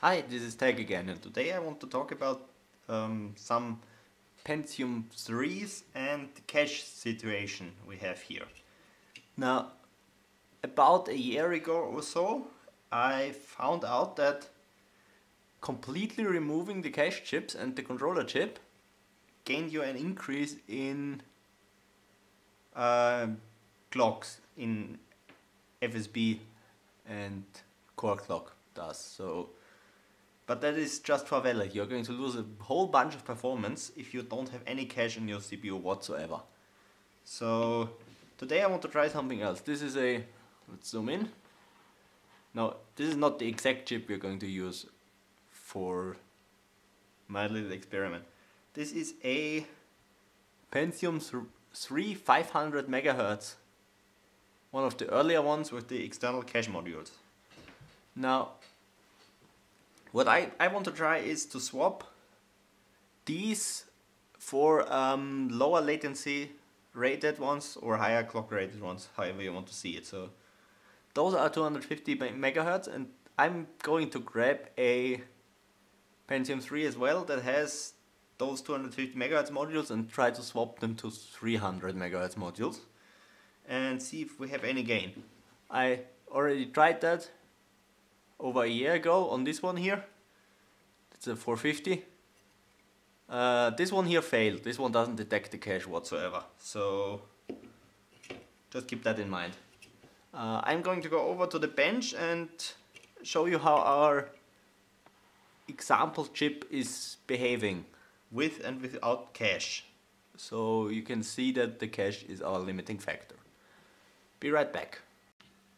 Hi, this is Tag again, and today I want to talk about some Pentium III's and the cache situation we have here. Now, about a year ago or so, I found out that completely removing the cache chips and the controller chip gained you an increase in clocks in FSB and core clock does. But that is just for valid. You're going to lose a whole bunch of performance if you don't have any cache in your CPU whatsoever. So today I want to try something else. This is a, let's zoom in. Now this is not the exact chip we're going to use for my little experiment. This is a Pentium III 500 MHz. One of the earlier ones with the external cache modules. Now what I want to try is to swap these for lower latency rated ones or higher clock rated ones, however you want to see it. So those are 250 MHz, and I'm going to grab a Pentium III as well that has those 250 MHz modules and try to swap them to 300 MHz modules and see if we have any gain. I already tried that over a year ago on this one here. It's a 450. This one here failed. This one doesn't detect the cache whatsoever. So just keep that in mind. I'm going to go over to the bench and show you how our example chip is behaving with and without cache. So you can see that the cache is our limiting factor. Be right back.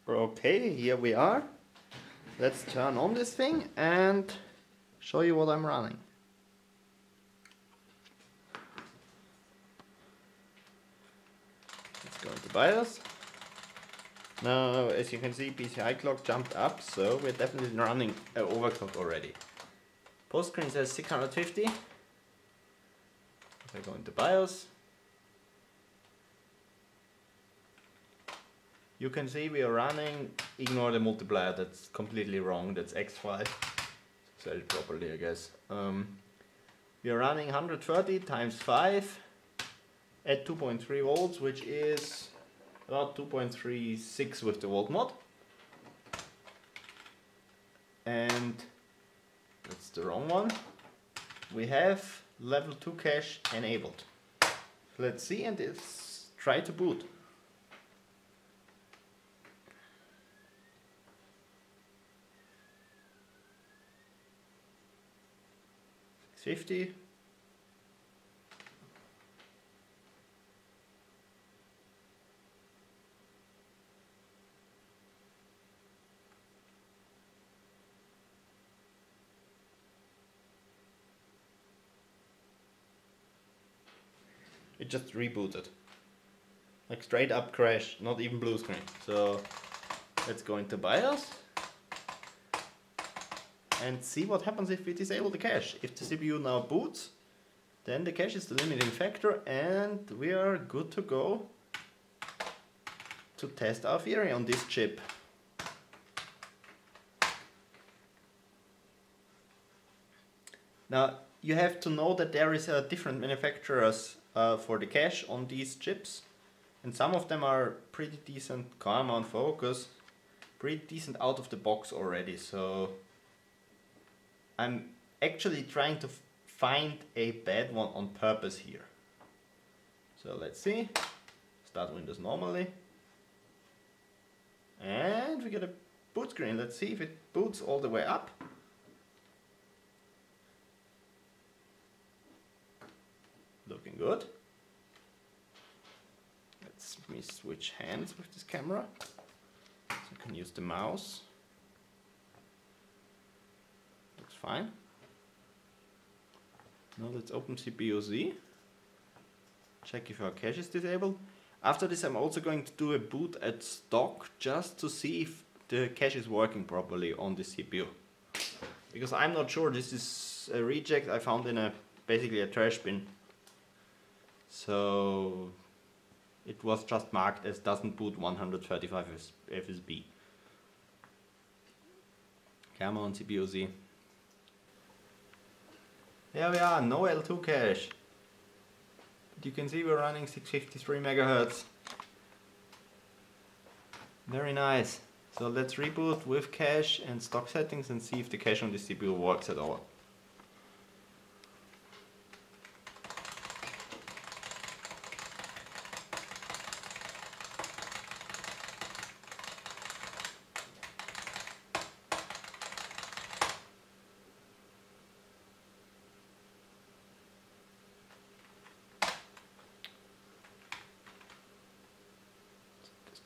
Okay, here we are. Let's turn on this thing and show you what I'm running. Let's go into BIOS. Now, as you can see, PCI clock jumped up, so we're definitely running an overclock already. Post screen says 650. If I go into BIOS, you can see we are running, ignore the multiplier, that's completely wrong, that's X5. Sell it properly, I guess. We are running 130 times 5 at 2.3 volts, which is about 2.36 with the volt mod. And that's the wrong one. We have level 2 cache enabled. Let's see, and let's try to boot. 50. It just rebooted. Like straight up crash, not even blue screen. So let's go into BIOS and see what happens if we disable the cache. If the CPU now boots, then the cache is the limiting factor and we are good to go to test our theory on this chip. Now you have to know that there is different manufacturers for the cache on these chips, and some of them are pretty decent, Karma and Focus, pretty decent out of the box already. So I'm actually trying to find a bad one on purpose here. So let's see, start Windows normally, and we get a boot screen. Let's see if it boots all the way up. Looking good. Let me switch hands with this camera so I can use the mouse. Looks fine. Now let's open CPU-Z. Check if our cache is disabled. After this I'm also going to do a boot at stock just to see if the cache is working properly on the CPU. Because I'm not sure, this is a reject I found in basically a trash bin. So it was just marked as doesn't boot 135 FSB. Camera on CPU-Z. There we are, no L2 cache. But you can see we're running 653 MHz. Very nice. So let's reboot with cache and stock settings and see if the cache on the CPU works at all.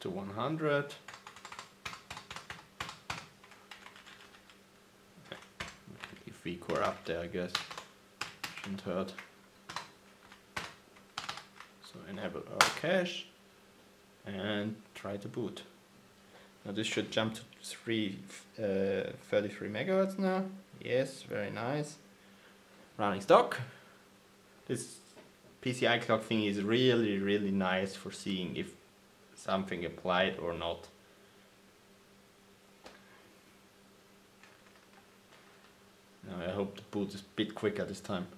To 100. If we core up there, I guess shouldn't hurt. So enable our cache and try to boot. Now this should jump to 33 MHz now. Yes, very nice. Running stock. This PCI clock thing is really nice for seeing if something applied or not. Now I hope the boot is a bit quicker this time.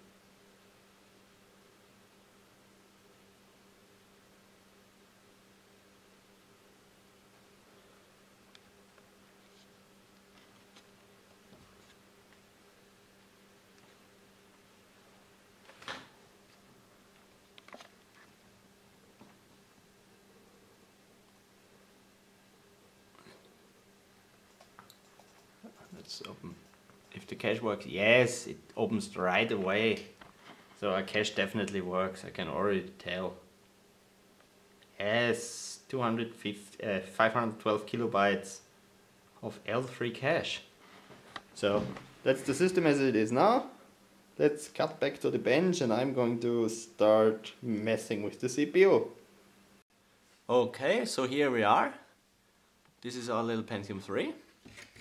Let's open. If the cache works, yes, it opens right away. So our cache definitely works, I can already tell. Yes, 512 kilobytes of L3 cache. So that's the system as it is now. Let's cut back to the bench and I'm going to start messing with the CPU. Okay, so here we are. This is our little Pentium III.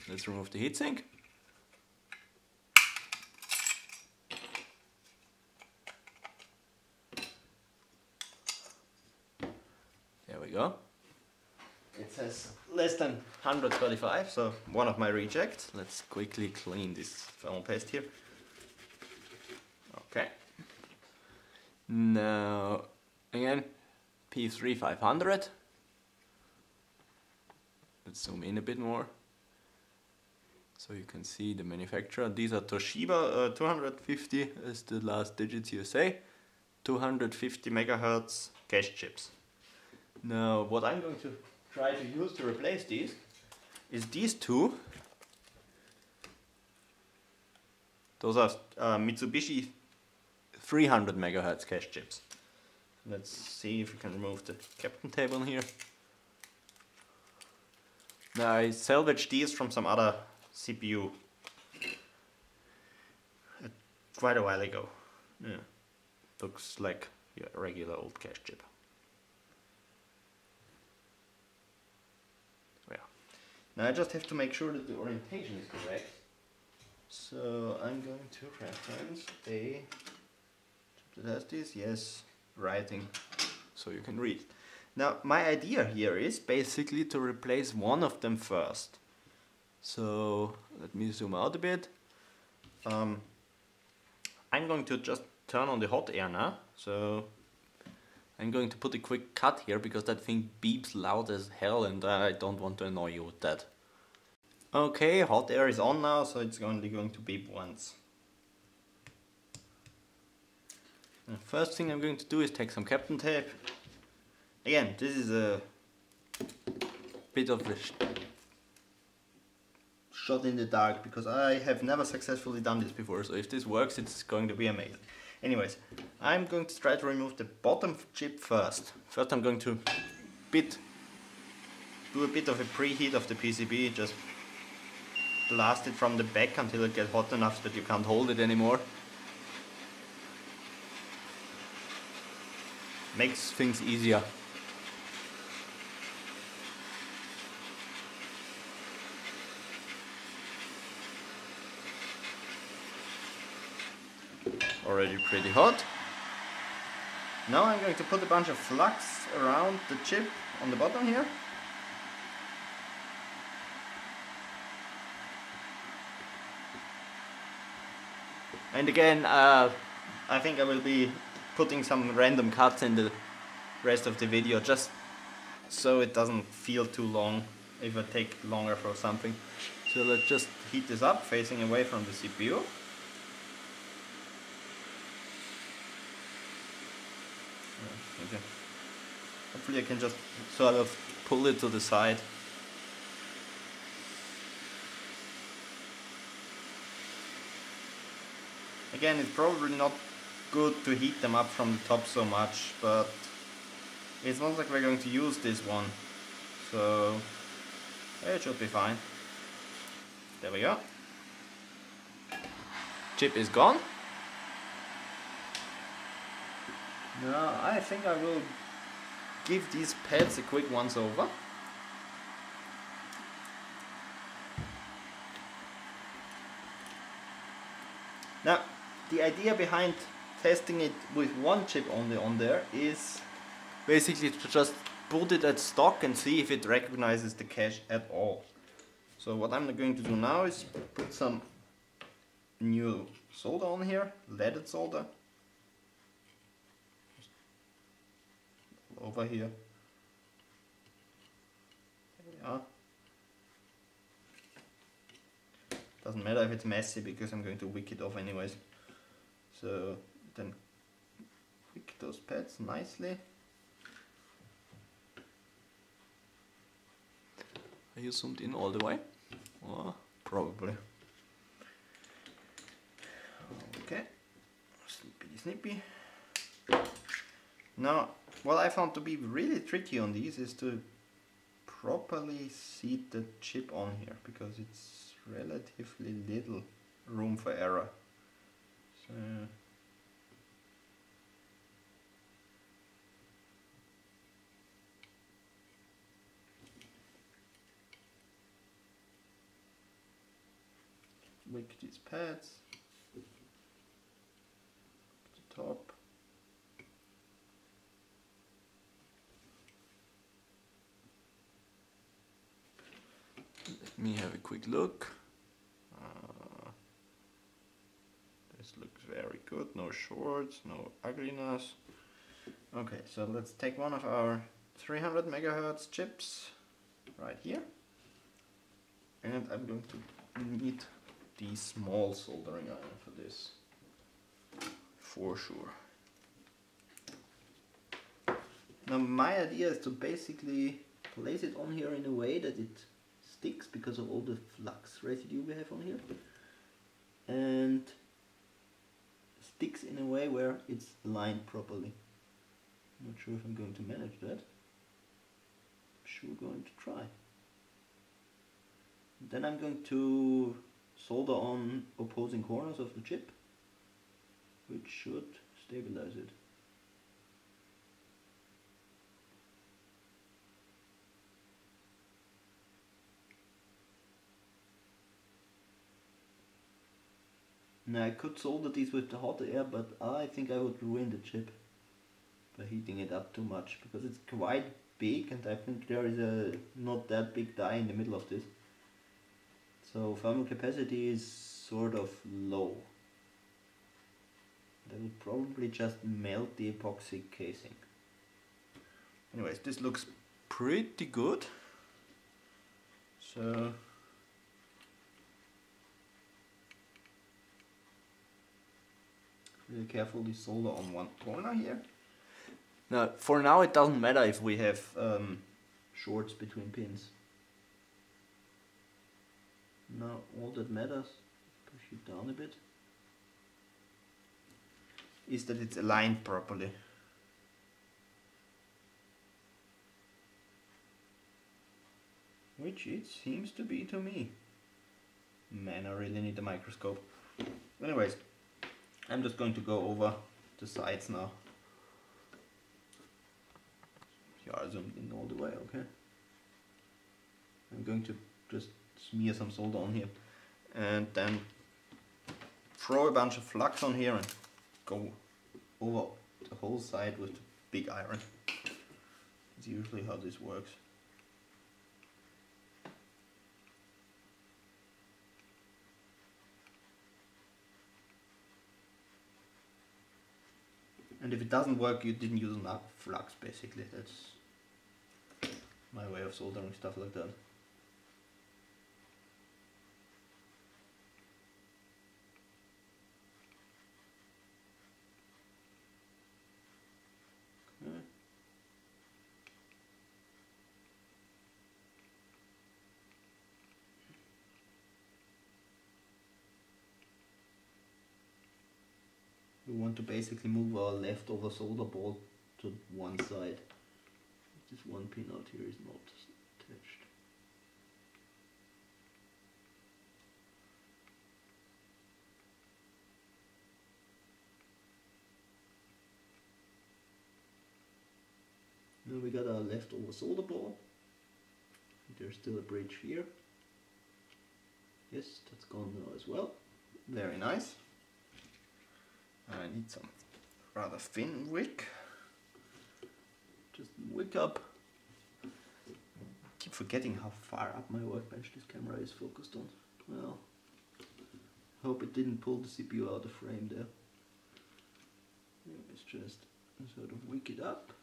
Let's remove the heatsink. There we go. It says less than 135, so one of my rejects. Let's quickly clean this thermal paste here. Okay. Now, again, PIII 500. Let's zoom in a bit more. So you can see the manufacturer. These are Toshiba 250 is the last digits you say. 250 MHz cache chips. Now what I'm going to try to use to replace these is these two. Those are Mitsubishi 300 MHz cache chips. Let's see if we can remove the captain table here. Now I salvaged these from some other CPU quite a while ago. Yeah. Looks like your regular old cache chip. Yeah. Now I just have to make sure that the orientation is correct. So I'm going to reference a this, yes, writing, so you can read. Now my idea here is basically to replace one of them first. So let me zoom out a bit. I'm going to just turn on the hot air now. So I'm going to put a quick cut here because that thing beeps loud as hell and I don't want to annoy you with that. Okay, hot air is on now, so it's only going to beep once. The first thing I'm going to do is take some Kapton tape. Again, this is a bit of a shot in the dark because I have never successfully done this before, so if this works it's going to be amazing. Anyways, I'm going to try to remove the bottom chip first. First I'm going to do a bit of a preheat of the PCB, just blast it from the back until it gets hot enough that you can't hold it anymore. Makes things easier. Already pretty hot. Now I'm going to put a bunch of flux around the chip on the bottom here. And again, I think I will be putting some random cuts in the rest of the video, just so it doesn't feel too long if I take longer for something. So let's just heat this up, facing away from the CPU. Okay. Hopefully I can just sort of pull it to the side. Again, it's probably not good to heat them up from the top so much, but it's not like we're going to use this one, so it should be fine. There we go. Chip is gone. Now I think I will give these pads a quick once over. Now, the idea behind testing it with one chip only on there is basically to just put it at stock and see if it recognizes the cache at all. So what I'm going to do now is put some new solder on here, leaded solder. Over here. There we are. Doesn't matter if it's messy because I'm going to wick it off anyways. So then wick those pads nicely. Are you zoomed in all the way? Oh, probably. Okay. Snippy snippy. Now, what I found to be really tricky on these is to properly seat the chip on here, because it's relatively little room for error. So wick these pads at the top. Let me have a quick look. This looks very good, no shorts, no ugliness. Okay, so let's take one of our 300 megahertz chips right here. And I'm going to need the small soldering iron for this, for sure. Now my idea is to basically place it on here in a way that it sticks because of all the flux residue we have on here, and sticks in a way where it's aligned properly. I'm not sure if I'm going to manage that. I'm sure going to try. Then I'm going to solder on opposing corners of the chip, which should stabilize it. Now I could solder these with the hot air, but I think I would ruin the chip by heating it up too much, because it's quite big and I think there is a not that big die in the middle of this. So thermal capacity is sort of low. That would probably just melt the epoxy casing. Anyways, this looks pretty good. So really carefully solder on one corner here. Now, for now it doesn't matter if we have shorts between pins. Now all that matters, push it down a bit, is that it's aligned properly. Which it seems to be to me. Man, I really need a microscope. Anyways, I'm just going to go over the sides now. You are zoomed in all the way, okay? I'm going to just smear some solder on here and then throw a bunch of flux on here and go over the whole side with the big iron. It's usually how this works. And if it doesn't work, you didn't use enough flux, basically. That's my way of soldering stuff like that. Okay. We want to basically move our leftover solder ball to one side. This one pin out here is not attached. Now we got our leftover solder ball. There's still a bridge here. Yes, that's gone now as well. Very nice. I need some rather thin wick. Just wick up. Keep forgetting how far up my workbench this camera is focused on. Well, hope it didn't pull the CPU out of frame there. Let's just sort of wick it up.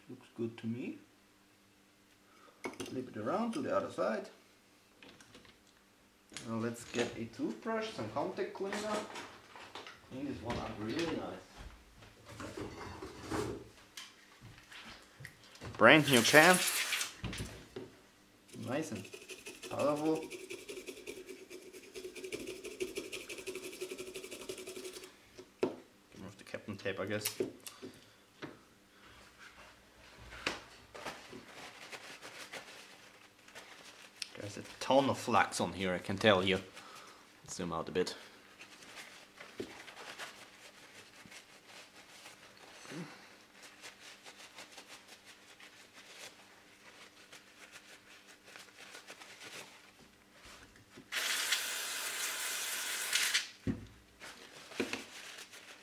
Looks good to me. Flip it around to the other side. Now let's get a toothbrush, some contact cleaner. Clean this one up really nice. Brand new can. Nice and powerful. Remove the cap and tape, I guess. There's a ton of flux on here, I can tell you. Let's zoom out a bit.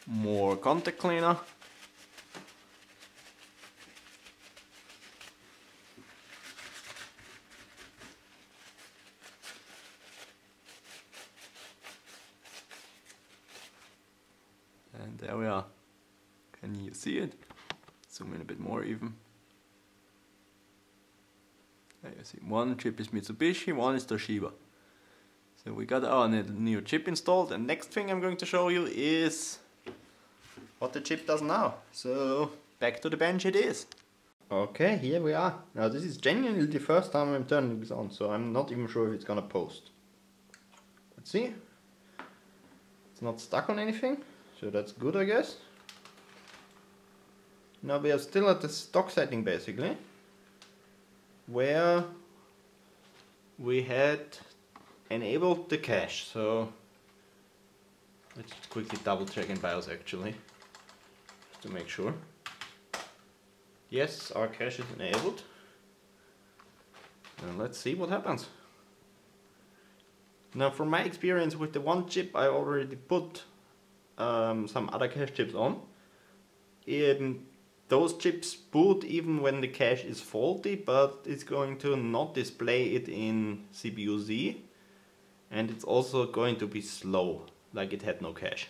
More contact cleaner. And there we are. Can you see it? Zoom in a bit more even. There you see, one chip is Mitsubishi, one is Toshiba. So we got our new chip installed, and next thing I'm going to show you is what the chip does now. So back to the bench it is. Okay, here we are. Now this is genuinely the first time I'm turning this on, so I'm not even sure if it's gonna post. Let's see. It's not stuck on anything. So that's good, I guess. Now we are still at the stock setting basically, where we had enabled the cache. So let's quickly double check in BIOS actually, just to make sure. Yes, our cache is enabled. And let's see what happens. Now from my experience with the one chip I already put some other cache chips on. Those chips boot even when the cache is faulty, but it's going to not display it in CPU Z, and it's also going to be slow, like it had no cache.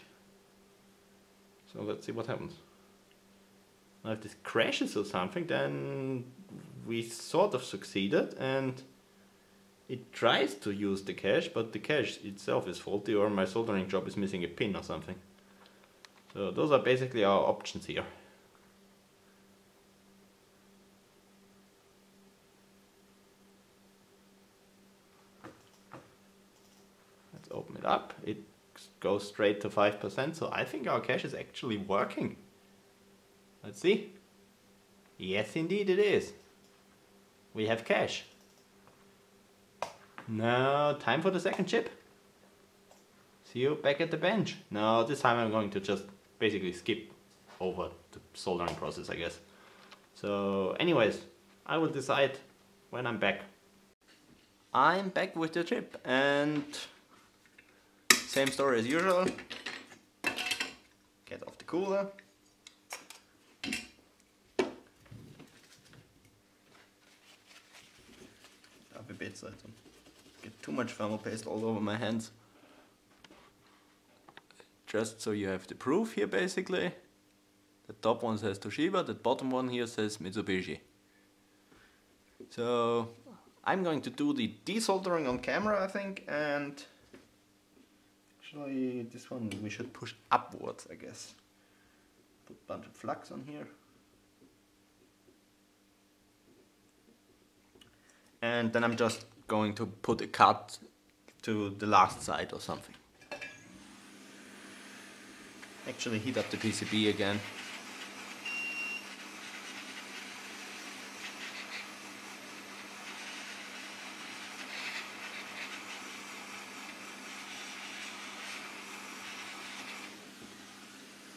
So let's see what happens. Now if this crashes or something, then we sort of succeeded, and it tries to use the cache, but the cache itself is faulty, or my soldering job is missing a pin or something. So those are basically our options here. Let's open it up. It goes straight to 5%, so I think our cache is actually working. Let's see. Yes, indeed it is. We have cache. Now time for the second chip. See you back at the bench. Now this time I'm going to just basically skip over the soldering process, I guess. So anyways, I will decide when I'm back. I'm back with the chip, and same story as usual. Get off the cooler. Up a bit so I don't get too much thermal paste all over my hands. Just so you have the proof here basically. The top one says Toshiba, the bottom one here says Mitsubishi. So I'm going to do the desoldering on camera, I think, and actually this one we should push upwards, I guess. Put a bunch of flux on here. And then I'm just going to put a cut to the last side or something. Actually heat up the PCB again.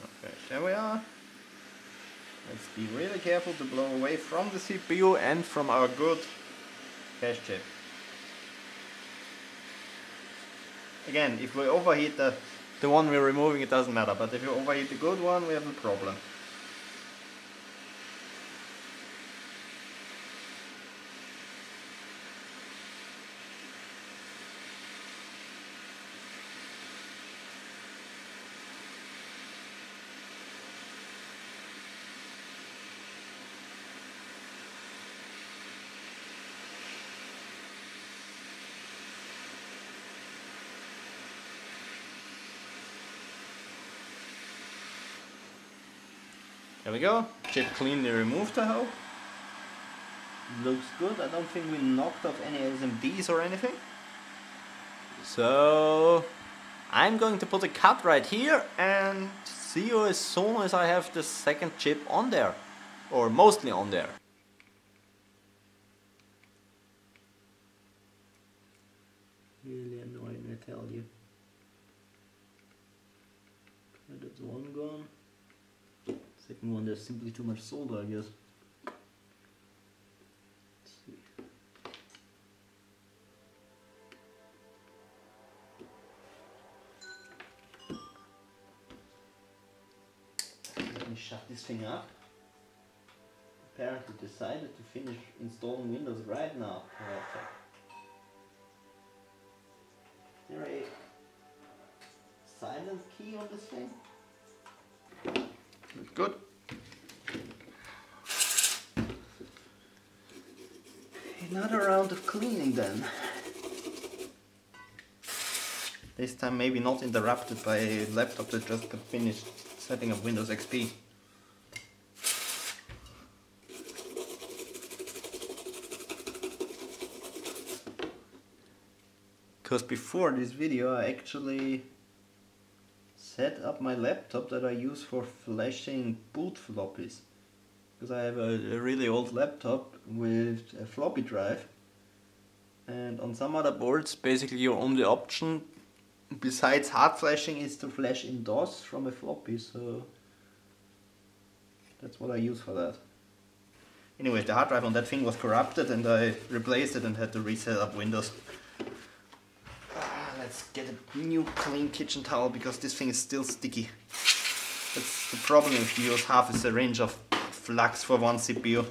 Okay, there we are. Let's be really careful to blow away from the CPU and from our good cache chip. Again, if we overheat the one we're removing, it doesn't matter, but if you overheat the good one, we have a problem. There we go, chip cleanly removed, I hope. Looks good, I don't think we knocked off any SMDs or anything. So I'm going to put a cut right here and see you as soon as I have the second chip on there. Or mostly on there. Really annoying, I tell you. Okay, that's one gone. Second one, there's simply too much solder, I guess. Let's see. Let me shut this thing up. Apparently decided to finish installing Windows right now. Perfect. Is there a silent key on this thing? Good. Another round of cleaning then. This time maybe not interrupted by a laptop that just got finished setting up Windows XP. Because before this video I actually set up my laptop that I use for flashing boot floppies. Because I have a really old laptop with a floppy drive, and on some other boards basically your only option besides hard flashing is to flash in DOS from a floppy, so that's what I use for that. Anyway, the hard drive on that thing was corrupted and I replaced it and had to reset up Windows. Let's get a new clean kitchen towel because this thing is still sticky. That's the problem if you use half a syringe of flux for one CPU.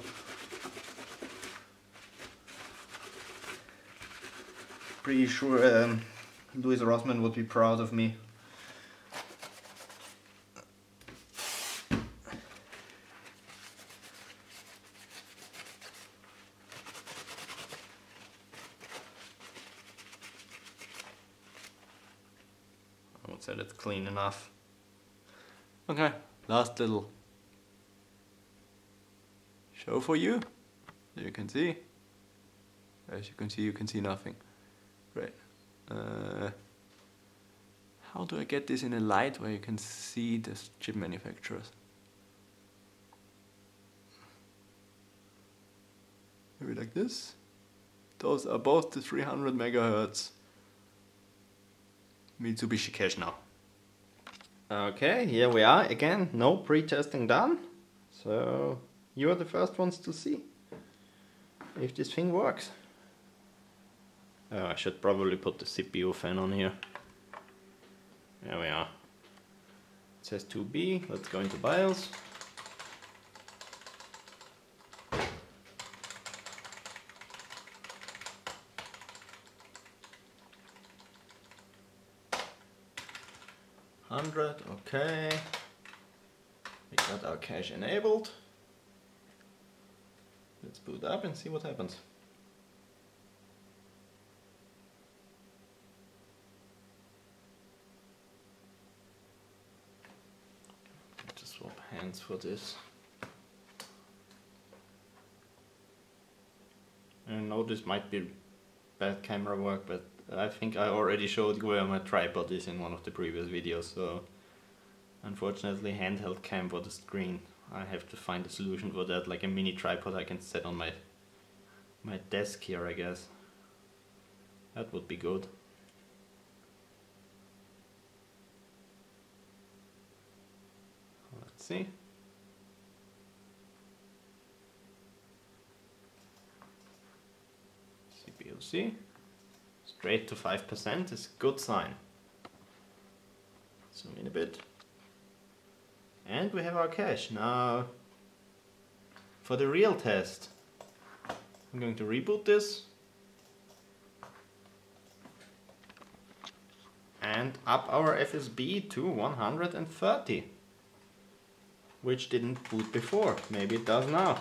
Pretty sure Louis Rossmann would be proud of me. I would say that's clean enough. Okay, last little show for you. There you can see. As you can see nothing. Great. How do I get this in a light where you can see the chip manufacturers? Maybe like this. Those are both the 300 megahertz Mitsubishi cache now. Okay, here we are again. No pre-testing done. So you are the first ones to see if this thing works. Oh, I should probably put the CPU fan on here. There we are. It says 2B. Let's go into BIOS. 100, okay. We got our cache enabled. Let's boot up and see what happens. Just swap hands for this. I know this might be bad camera work, but I think I already showed where my tripod is in one of the previous videos, so unfortunately handheld cam for the screen. I have to find a solution for that, like a mini tripod I can set on my desk here, I guess. That would be good. Let's see. CPU-C. Straight to 5% is a good sign. Zoom in a bit. And we have our cache. Now, for the real test, I'm going to reboot this and up our FSB to 130, which didn't boot before. Maybe it does now.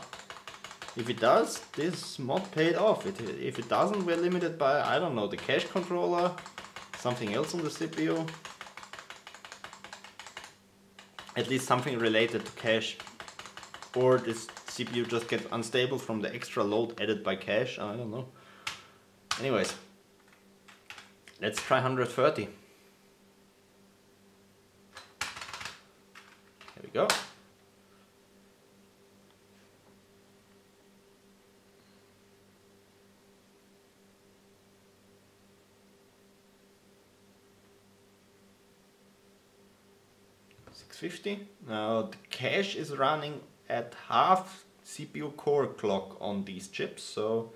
If it does, this mod paid off. If it doesn't, we're limited by, I don't know, the cache controller, something else on the CPU. At least something related to cache, or this CPU just gets unstable from the extra load added by cache, I don't know. Anyways, let's try 130. Here we go. Now the cache is running at half CPU core clock on these chips, so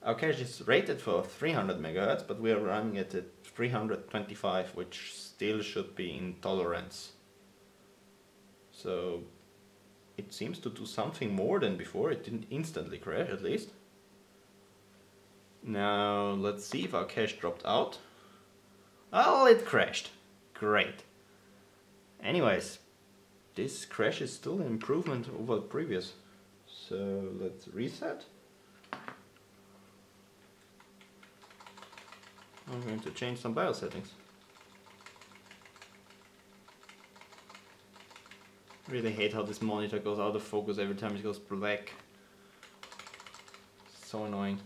our cache is rated for 300 MHz, but we are running it at 325, which still should be in tolerance. So it seems to do something more than before. It didn't instantly crash, at least. Now let's see if our cache dropped out. Oh, it crashed. Great. Anyways, this crash is still an improvement over the previous. So let's reset. I'm going to change some BIOS settings. Really hate how this monitor goes out of focus every time it goes black. So annoying.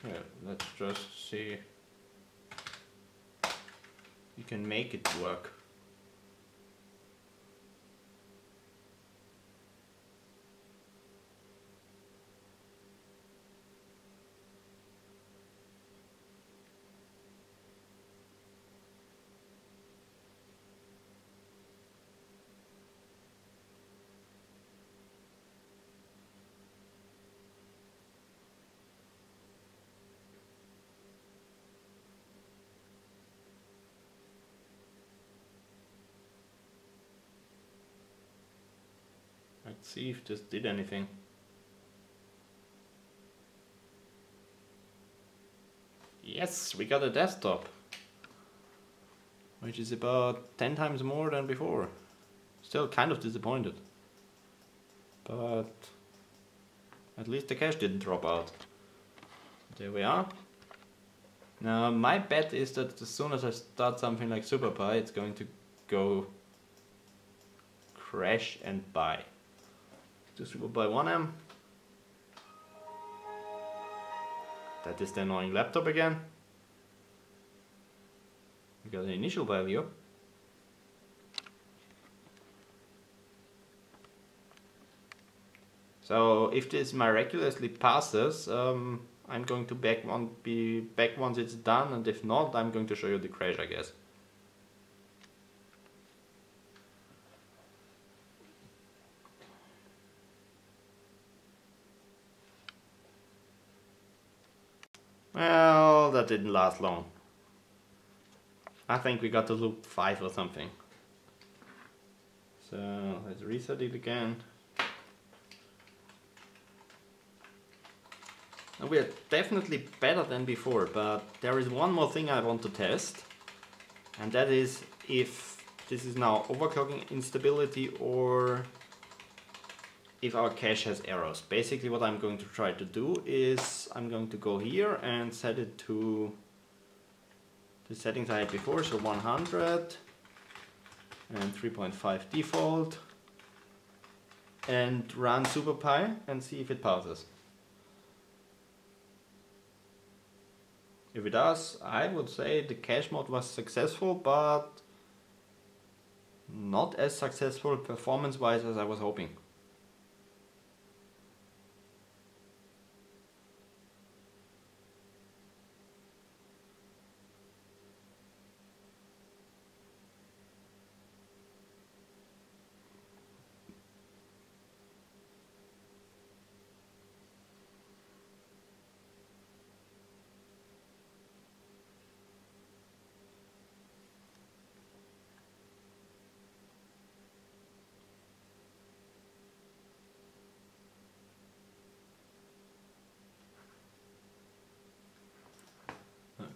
Yeah, let's just see. You can make it work. Let's see if this did anything. Yes, we got a desktop, which is about 10 times more than before. Still kind of disappointed, but at least the cache didn't drop out. There we are. Now my bet is that as soon as I start something like SuperPi, it's going to go crash and buy. To SuperPi 1M. That is the annoying laptop again. We got an initial value. So if this miraculously passes, I'm going to be back once it's done, and if not, I'm going to show you the crash, I guess. Well, that didn't last long. I think we got to loop 5 or something. So let's reset it again. Now we are definitely better than before, but there is one more thing I want to test, and that is if this is now overclocking instability or if our cache has errors. Basically what I'm going to try to do is I'm going to go here and set it to the settings I had before, so 100 and 3.5 default, and run SuperPi and see if it passes. If it does, I would say the cache mod was successful, but not as successful performance-wise as I was hoping.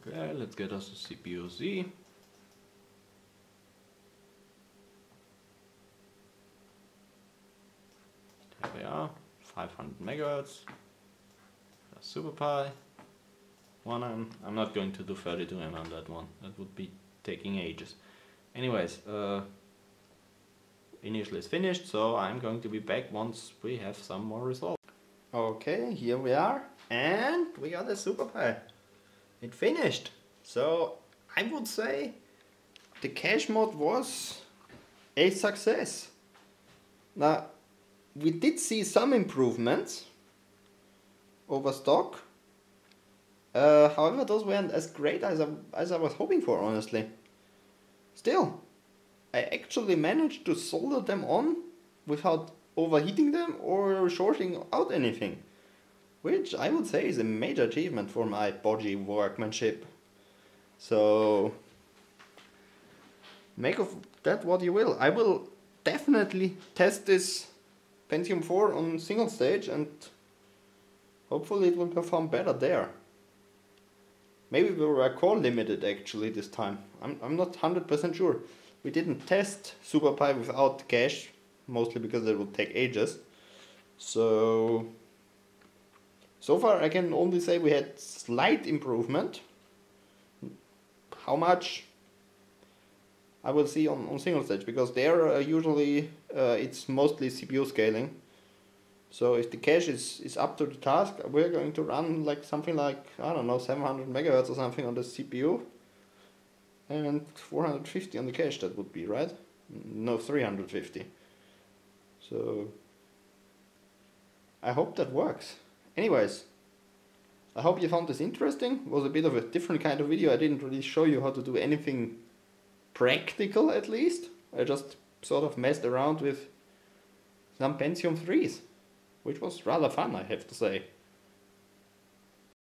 Okay, let's get us a CPU Z. There we are, 500 megahertz. SuperPi. I'm not going to do 32M on that one. That would be taking ages. Anyways, initially is finished, so I'm going to be back once we have some more results. Okay, here we are, and we got a SuperPi. It finished. So I would say the cache mod was a success. Now we did see some improvements over stock. However, those weren't as great as I was hoping for, honestly. Still, I actually managed to solder them on without overheating them or shorting out anything, which I would say is a major achievement for my podgy workmanship. So make of that what you will. I will definitely test this Pentium IV on single stage and hopefully it will perform better there. Maybe we were core limited actually this time. I'm not 100% sure. We didn't test SuperPi without cache, mostly because it would take ages. So far I can only say we had slight improvement. How much I will see on single stage, because there usually it's mostly CPU scaling. So if the cache is up to the task, we're going to run like something like, I don't know, 700 megahertz or something on the CPU and 450 on the cache. That would be, right? No, 350. So I hope that works. Anyways, I hope you found this interesting. It was a bit of a different kind of video. I didn't really show you how to do anything practical, at least. I just sort of messed around with some Pentium IIIs, which was rather fun, I have to say.